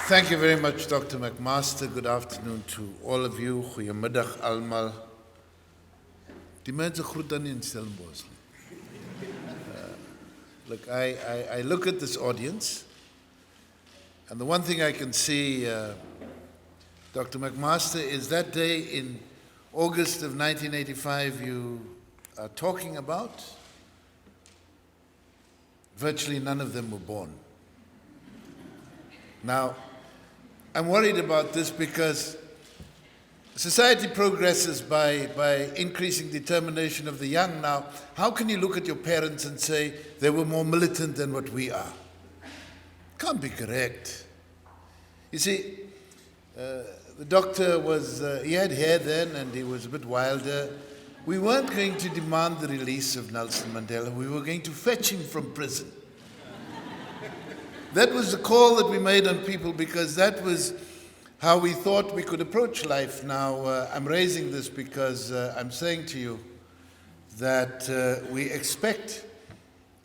Thank you very much, Dr. McMaster. Good afternoon to all of you. Goeiemiddag almal. Die mense groet dan nie in Stellenbosch nie. Look, I look at this audience, and the one thing I can see, Dr. McMaster, is that day in August of 1985 you are talking about, virtually none of them were born. Now, I'm worried about this because society progresses by increasing determination of the young. Now, how can you look at your parents and say they were more militant than what we are? Can't be correct. You see, the doctor he had hair then and he was a bit wilder. We weren't going to demand the release of Nelson Mandela. We were going to fetch him from prison. That was the call that we made on people because that was how we thought we could approach life. Now, I'm raising this because I'm saying to you that we expect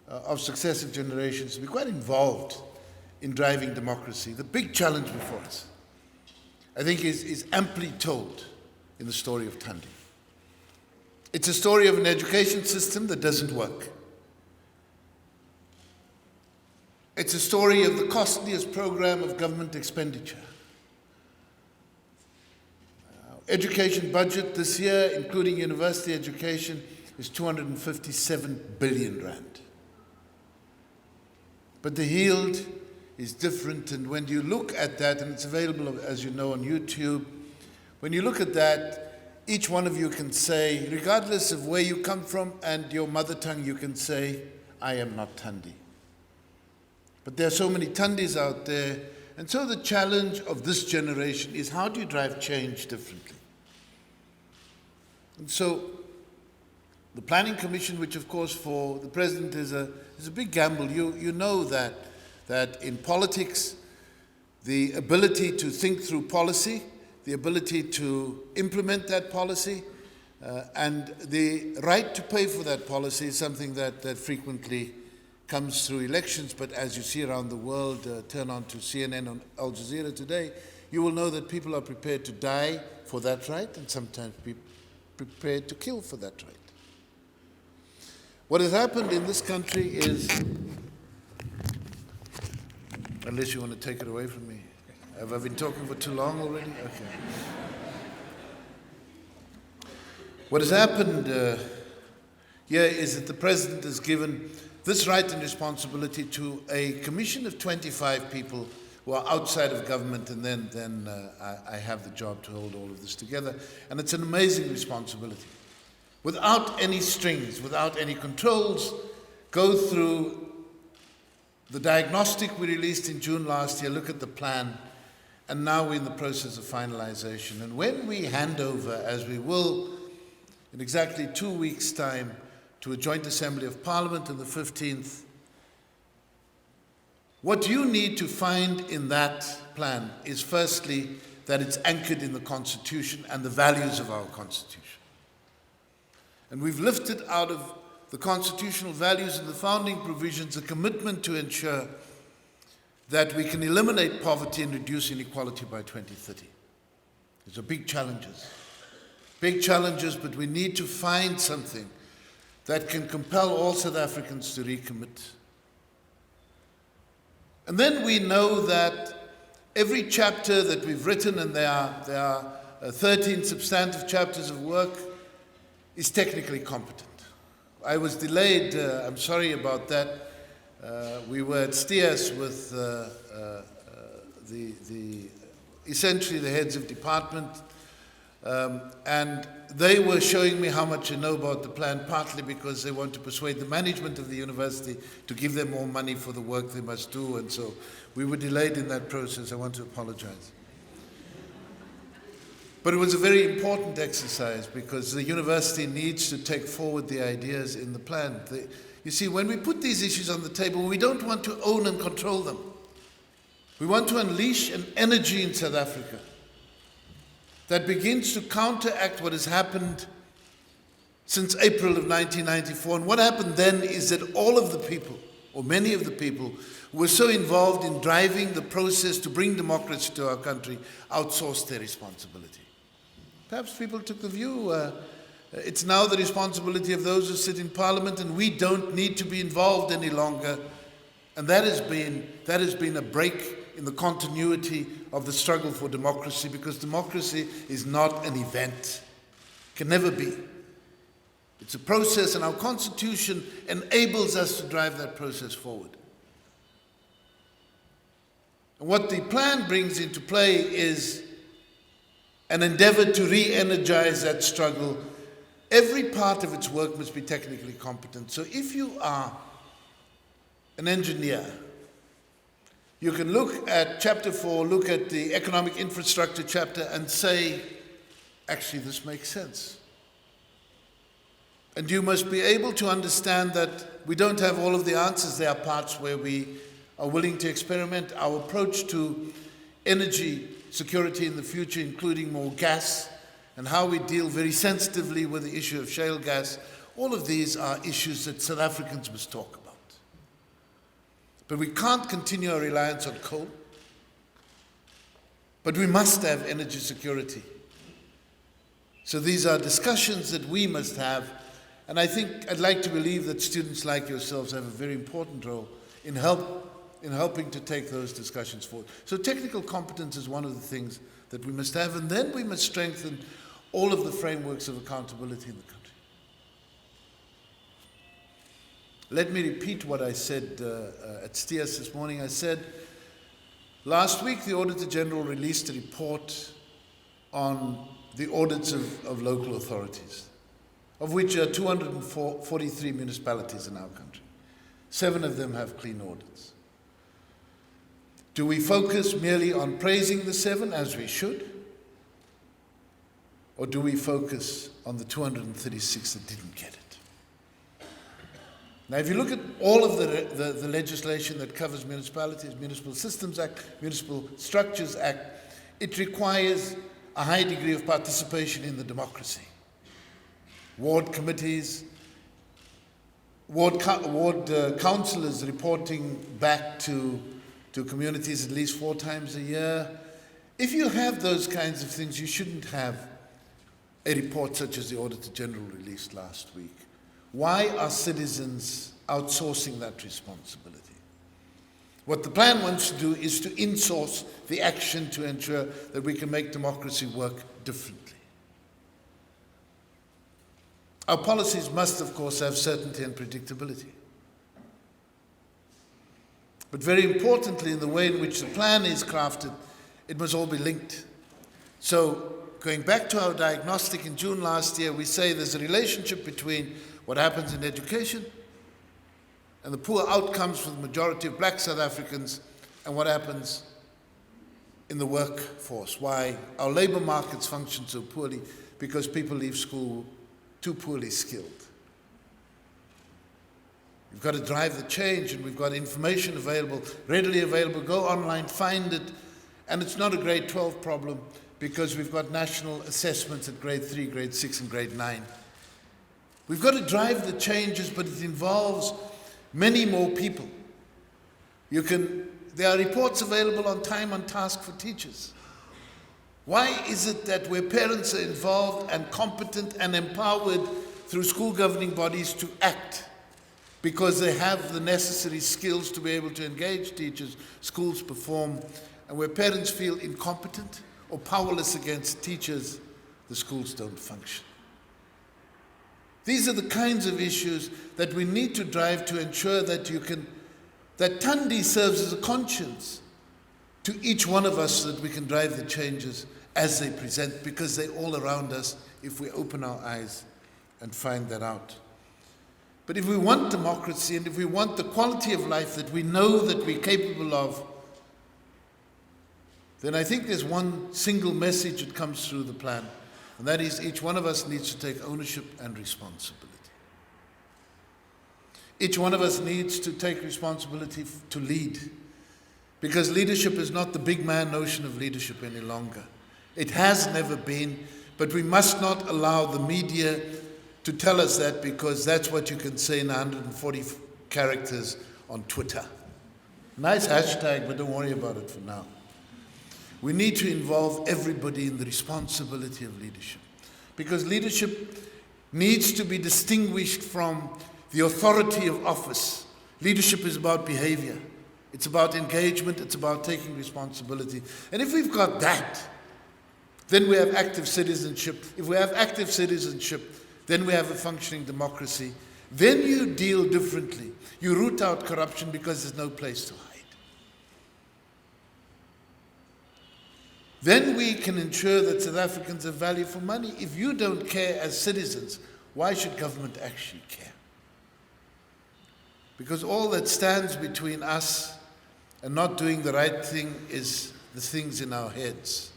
of successive generations to be quite involved in driving democracy. The big challenge before us, I think, is amply told in the story of Thandi. It's a story of an education system that doesn't work. It's a story of the costliest program of government expenditure. Education budget this year, including university education, is 257 billion rand. But the yield is different, and when you look at that, and it's available, as you know, on YouTube, when you look at that, each one of you can say, regardless of where you come from and your mother tongue, you can say, I am not Thandi. But there are so many Thandis out there, and so the challenge of this generation is how do you drive change differently? And so the Planning Commission, which of course for the President is a big gamble. You know that in politics, the ability to think through policy, the ability to implement that policy, and the right to pay for that policy is something that frequently comes through elections. But as you see around the world, turn on to CNN or Al Jazeera today, you will know that people are prepared to die for that right and sometimes be prepared to kill for that right. What has happened in this country is, unless you want to take it away from me, have I been talking for too long already? Okay. What has happened here is that the President has given this right and responsibility to a commission of 25 people who are outside of government, and then I have the job to hold all of this together. And it's an amazing responsibility. Without any strings, without any controls, go through the diagnostic we released in June last year, look at the plan, and now we're in the process of finalization. And when we hand over, as we will in exactly 2 weeks' time, to a joint assembly of Parliament on the 15th, what you need to find in that plan is firstly that it's anchored in the Constitution and the values of our Constitution. And we've lifted out of the constitutional values and the founding provisions a commitment to ensure that we can eliminate poverty and reduce inequality by 2030. These are big challenges, but we need to find something that can compel all South Africans to recommit. And then we know that every chapter that we've written, and there are 13 substantive chapters of work, is technically competent. I was delayed, I'm sorry about that. We were at Steers with essentially the heads of department, and they were showing me how much they know about the plan, partly because they want to persuade the management of the university to give them more money for the work they must do, and so we were delayed in that process. I want to apologize. But it was a very important exercise because the university needs to take forward the ideas in the plan. You see, when we put these issues on the table, we don't want to own and control them. We want to unleash an energy in South Africa that begins to counteract what has happened since April of 1994. And what happened then is that all of the people, or many of the people who were so involved in driving the process to bring democracy to our country, outsourced their responsibility. Perhaps people took the view, it's now the responsibility of those who sit in Parliament, and we don't need to be involved any longer. And that has been a break in the continuity of the struggle for democracy, because democracy is not an event. It can never be. It's a process, and our Constitution enables us to drive that process forward. And what the plan brings into play is an endeavor to re-energize that struggle. Every part of its work must be technically competent. So if you are an engineer, you can look at Chapter 4, look at the economic infrastructure chapter and say, actually, this makes sense. And you must be able to understand that we don't have all of the answers. There are parts where we are willing to experiment. Our approach to energy security in the future, including more gas, and how we deal very sensitively with the issue of shale gas, all of these are issues that South Africans must talk about. But we can't continue our reliance on coal. But we must have energy security. So these are discussions that we must have. And I think I'd like to believe that students like yourselves have a very important role in helping to take those discussions forward. So technical competence is one of the things that we must have, and then we must strengthen all of the frameworks of accountability in the country. Let me repeat what I said at STIAS this morning. I said, last week the Auditor General released a report on the audits of local authorities, of which are 243 municipalities in our country. 7 of them have clean audits. Do we focus merely on praising the 7, as we should? Or do we focus on the 236 that didn't get it? Now, if you look at all of the legislation that covers municipalities, Municipal Systems Act, Municipal Structures Act, it requires a high degree of participation in the democracy. Ward committees, ward councillors reporting back to communities at least 4 times a year. If you have those kinds of things, you shouldn't have a report such as the Auditor General released last week. Why are citizens outsourcing that responsibility? What the plan wants to do is to insource the action to ensure that we can make democracy work differently. Our policies must, of course, have certainty and predictability. But very importantly, in the way in which the plan is crafted, it must all be linked. So, going back to our diagnostic in June last year, we say there's a relationship between what happens in education and the poor outcomes for the majority of black South Africans and what happens in the workforce. Why our labor markets function so poorly, because people leave school too poorly skilled. We've got to drive the change, and we've got information available, readily available. Go online, find it. And it's not a grade 12 problem, because we've got national assessments at grade 3, grade 6, and grade 9. We've got to drive the changes, but it involves many more people. There are reports available on time on task for teachers. Why is it that where parents are involved and competent and empowered through school governing bodies to act, because they have the necessary skills to be able to engage teachers, schools perform, and where parents feel incompetent or powerless against teachers, the schools don't function? These are the kinds of issues that we need to drive to ensure that that Thandi serves as a conscience to each one of us, so that we can drive the changes as they present, because they're all around us if we open our eyes and find that out. But if we want democracy, and if we want the quality of life that we know that we're capable of, then I think there's one single message that comes through the plan, and that is each one of us needs to take ownership and responsibility. Each one of us needs to take responsibility to lead, because leadership is not the big man notion of leadership any longer. It has never been, but we must not allow the media to tell us that, because that's what you can say in 140 characters on Twitter. Nice hashtag, but don't worry about it for now. We need to involve everybody in the responsibility of leadership, because leadership needs to be distinguished from the authority of office. Leadership is about behavior. It's about engagement. It's about taking responsibility. And if we've got that, then we have active citizenship. If we have active citizenship, then we have a functioning democracy. Then you deal differently. You root out corruption because there's no place to hide. Then we can ensure that South Africans have value for money. If you don't care as citizens, why should government actually care? Because all that stands between us and not doing the right thing is the things in our heads.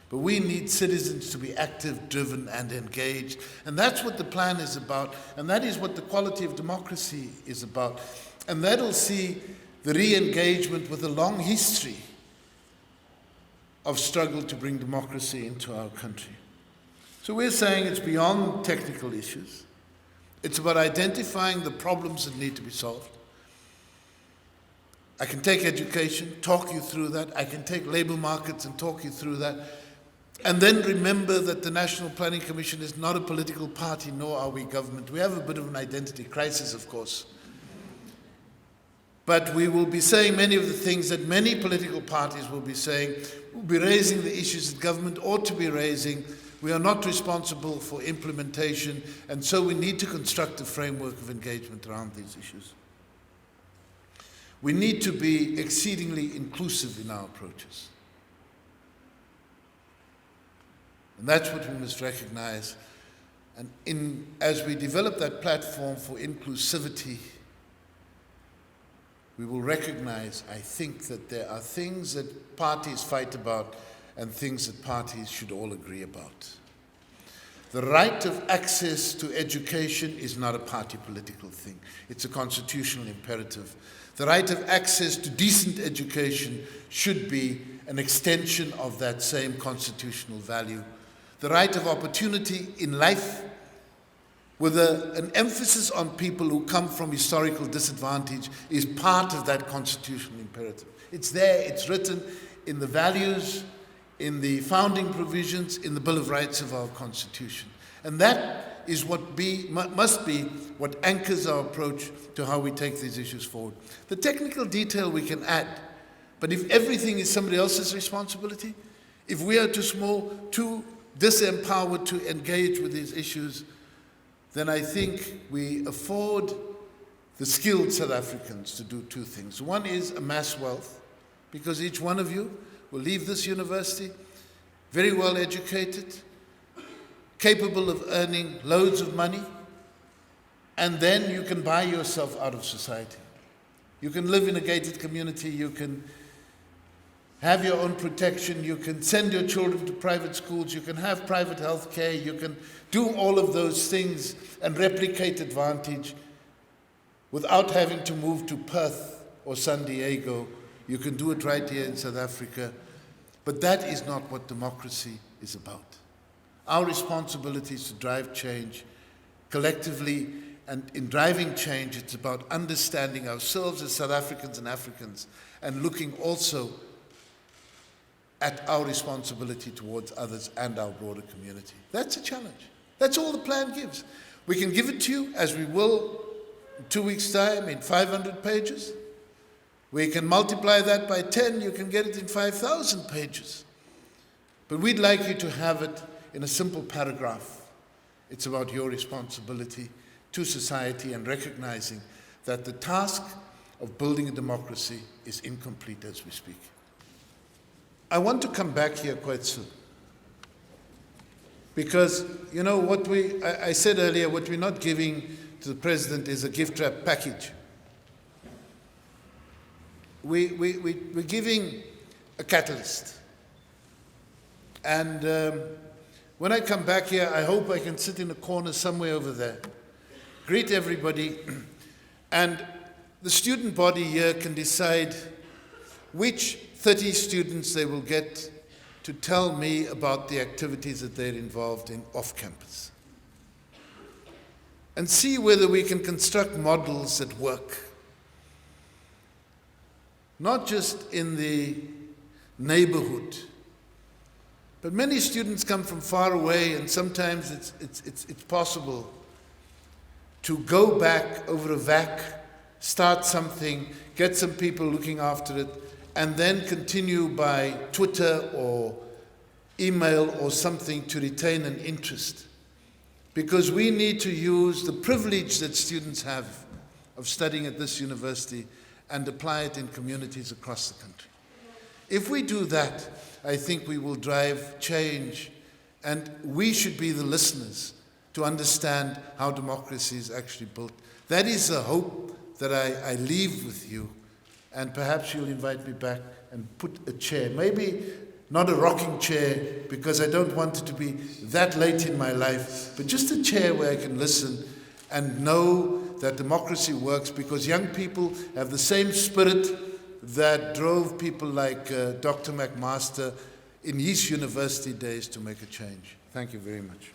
But we need citizens to be active, driven, and engaged. And that's what the plan is about. And that is what the quality of democracy is about. And that'll see the re-engagement with a long history of struggle to bring democracy into our country. So we're saying it's beyond technical issues. It's about identifying the problems that need to be solved. I can take education, talk you through that. I can take labour markets and talk you through that. And then remember that the National Planning Commission is not a political party, nor are we government. We have a bit of an identity crisis, of course. But we will be saying many of the things that many political parties will be saying. We'll be raising the issues that government ought to be raising. We are not responsible for implementation, and so we need to construct a framework of engagement around these issues. We need to be exceedingly inclusive in our approaches. And that's what we must recognize. And as we develop that platform for inclusivity, we will recognize, I think, that there are things that parties fight about and things that parties should all agree about. The right of access to education is not a party political thing. It's a constitutional imperative. The right of access to decent education should be an extension of that same constitutional value. The right of opportunity in life, with an emphasis on people who come from historical disadvantage, is part of that constitutional imperative. It's there, it's written in the values, in the founding provisions, in the Bill of Rights of our Constitution. And that is what must be what anchors our approach to how we take these issues forward. The technical detail we can add, but if everything is somebody else's responsibility, if we are too small, too disempowered to engage with these issues, then I think we afford the skilled South Africans to do two things. One is amass wealth, because each one of you will leave this university very well educated, capable of earning loads of money, and then you can buy yourself out of society. You can live in a gated community, you can have your own protection, you can send your children to private schools, you can have private health care, you can do all of those things and replicate advantage without having to move to Perth or San Diego. You can do it right here in South Africa. But that is not what democracy is about. Our responsibility is to drive change collectively, and in driving change, it's about understanding ourselves as South Africans and Africans and looking also at our responsibility towards others and our broader community. That's a challenge. That's all the plan gives. We can give it to you, as we will in 2 weeks' time, in 500 pages. We can multiply that by 10, you can get it in 5,000 pages. But we'd like you to have it in a simple paragraph. It's about your responsibility to society and recognizing that the task of building a democracy is incomplete as we speak. I want to come back here quite soon. Because, you know, I said earlier, what we're not giving to the President is a gift wrap package. We're giving a catalyst. And when I come back here, I hope I can sit in a corner somewhere over there, greet everybody, and the student body here can decide which 30 students they will get to tell me about the activities that they're involved in off campus. And see whether we can construct models that work. not just in the neighborhood, but many students come from far away, and sometimes it's possible to go back over a VAC, start something, get some people looking after it, and then continue by Twitter or email or something to retain an interest. Because we need to use the privilege that students have of studying at this university and apply it in communities across the country. If we do that, I think we will drive change, and we should be the listeners to understand how democracy is actually built. That is a hope that I leave with you, and perhaps you'll invite me back and put a chair, maybe not a rocking chair, because I don't want it to be that late in my life, but just a chair where I can listen and know that democracy works, because young people have the same spirit that drove people like Dr. McMaster in his university days to make a change. Thank you very much.